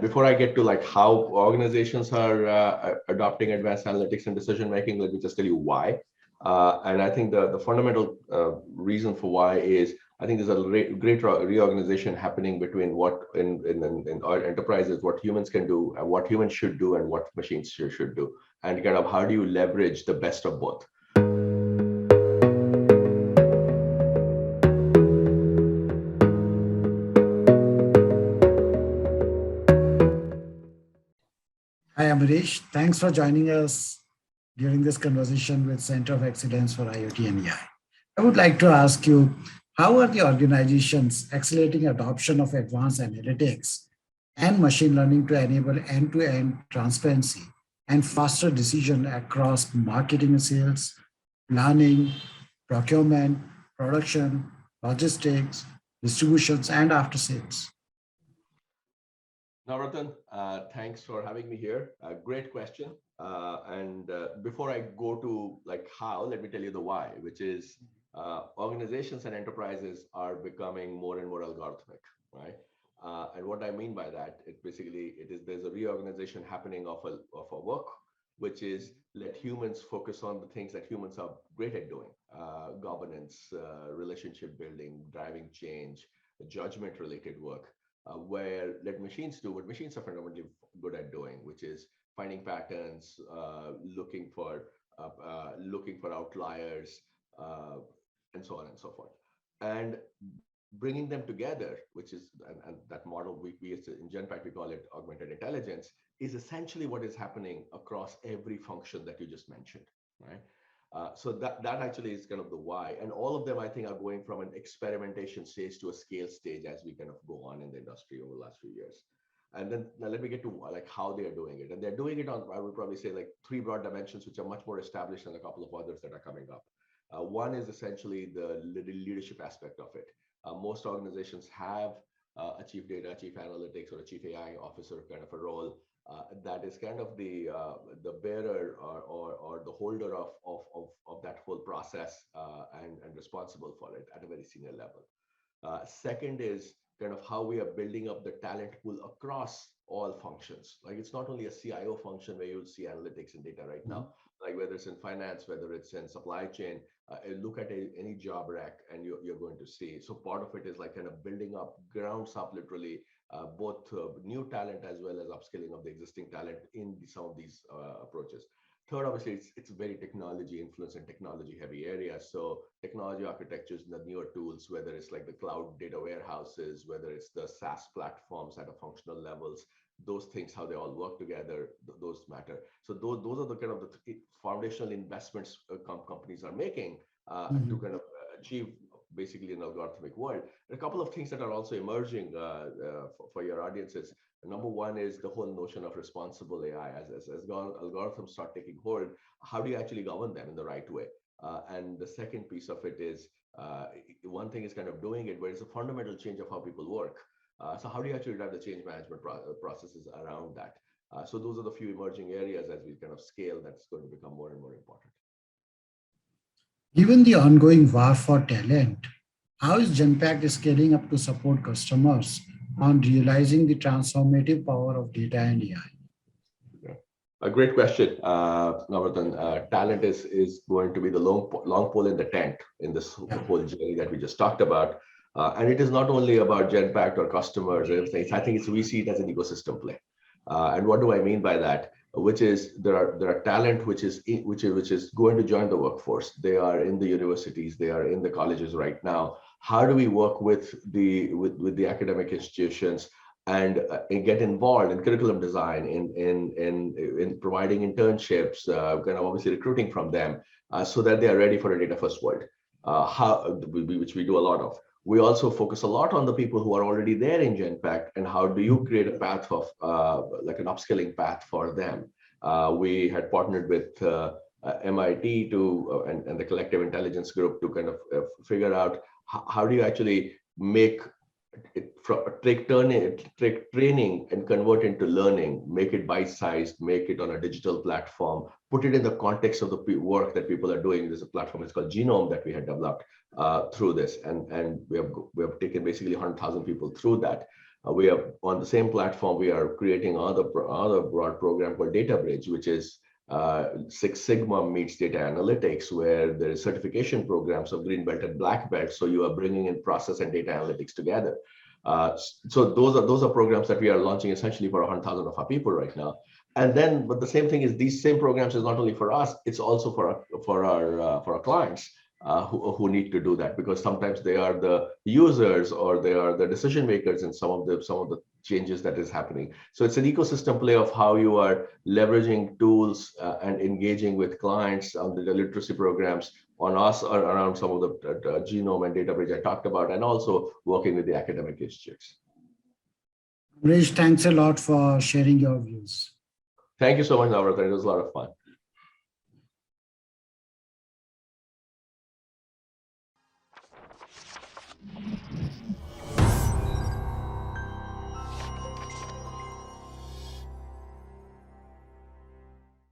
And before I get to like how organizations are adopting advanced analytics and decision making, let me just tell you why. And I think the fundamental reason for why is I think there's a great reorganization happening between what in our enterprises, what humans can do, and what humans should do, and what machines should do, and kind of how do you leverage the best of both. Hi, Amrish. Thanks for joining us during this conversation with Center of Excellence for IoT and AI. I would like to ask you, how are the organizations accelerating adoption of advanced analytics and machine learning to enable end-to-end transparency and faster decision across marketing and sales, planning, procurement, production, logistics, distributions, and after sales? Navratan, thanks for having me here. Great question. And before I go to like how, let me tell you the why, which is organizations and enterprises are becoming more and more algorithmic, right? And what I mean by that, there's a reorganization happening of a work, which is let humans focus on the things that humans are great at doing: governance, relationship building, driving change, judgment related work. Where let machines do what machines are fundamentally good at doing, which is finding patterns, looking for outliers, and so on and so forth, and bringing them together, which is and that model we in Genpact we call it augmented intelligence, is essentially what is happening across every function that you just mentioned, right? So that actually is kind of the why, and all of them I think are going from an experimentation stage to a scale stage as we kind of go on in the industry over the last few years. And then now let me get to like how they are doing it, and they're doing it on, I would probably say, like three broad dimensions, which are much more established than a couple of others that are coming up. One is essentially the leadership aspect of it. Most organizations have a chief data, chief analytics, or a chief AI officer kind of a role that is kind of the bearer or the holder of that whole process and responsible for it at a very senior level. Second is kind of how we are building up the talent pool across all functions. Like it's not only a CIO function where you'll see analytics and data right now, like whether it's in finance, whether it's in supply chain, look at any job rack and you're going to see. So part of it is like kind of building up, grounds up literally, both new talent as well as upskilling of the existing talent in some of these approaches. Third, obviously, it's very technology influenced and technology heavy area. So technology architectures and the newer tools, whether it's like the cloud data warehouses, whether it's the SaaS platforms at a functional levels, those things, how they all work together, those matter. So those are the kind of the foundational investments companies are making to kind of achieve basically an algorithmic world. And a couple of things that are also emerging for your audiences. Number one is the whole notion of responsible AI. As algorithms start taking hold, how do you actually govern them in the right way? And the second piece of it is, one thing is kind of doing it, but it's a fundamental change of how people work. So how do you actually drive the change management processes around that? So those are the few emerging areas as we kind of scale that's going to become more and more important. Given the ongoing war for talent, how is Genpact scaling up to support customers on realizing the transformative power of data and AI? Yeah. A great question, Navratan. Talent is going to be the long pole in the tent in this whole journey that we just talked about. And it is not only about Genpact or customers or everything. I think we see it as an ecosystem play. And what do I mean by that? Which is there are talent which is going to join the workforce. They are in the universities, they are in the colleges right now. How do we work with the academic institutions and get involved in curriculum design, in providing internships, kind of obviously recruiting from them, so that they are ready for a data first world, which we do a lot of. We also focus a lot on the people who are already there in Genpact and how do you create a path of like an upskilling path for them. We had partnered with MIT and the Collective Intelligence Group to kind of figure out how do you actually make it take training and convert into learning, make it bite-sized, make it on a digital platform, put it in the context of the work that people are doing. There's a platform, it's called Genome, that we had developed through this, and we have taken basically 100,000 people through that. We are on the same platform. We are creating other broad program called Data Bridge, which is Six Sigma meets data analytics, where there is certification programs of green belt and black belt. So you are bringing in process and data analytics together. So those are programs that we are launching essentially for 100,000 of our people right now. And then, but the same thing is, these same programs is not only for us; it's also for our clients who need to do that, because sometimes they are the users or they are the decision makers in some of the changes that is happening. So it's an ecosystem play of how you are leveraging tools and engaging with clients on the literacy programs on us or around some of the genome and data bridge I talked about, and also working with the academic institutes. Amrish, thanks a lot for sharing your views. Thank you so much, Navratan. It was a lot of fun.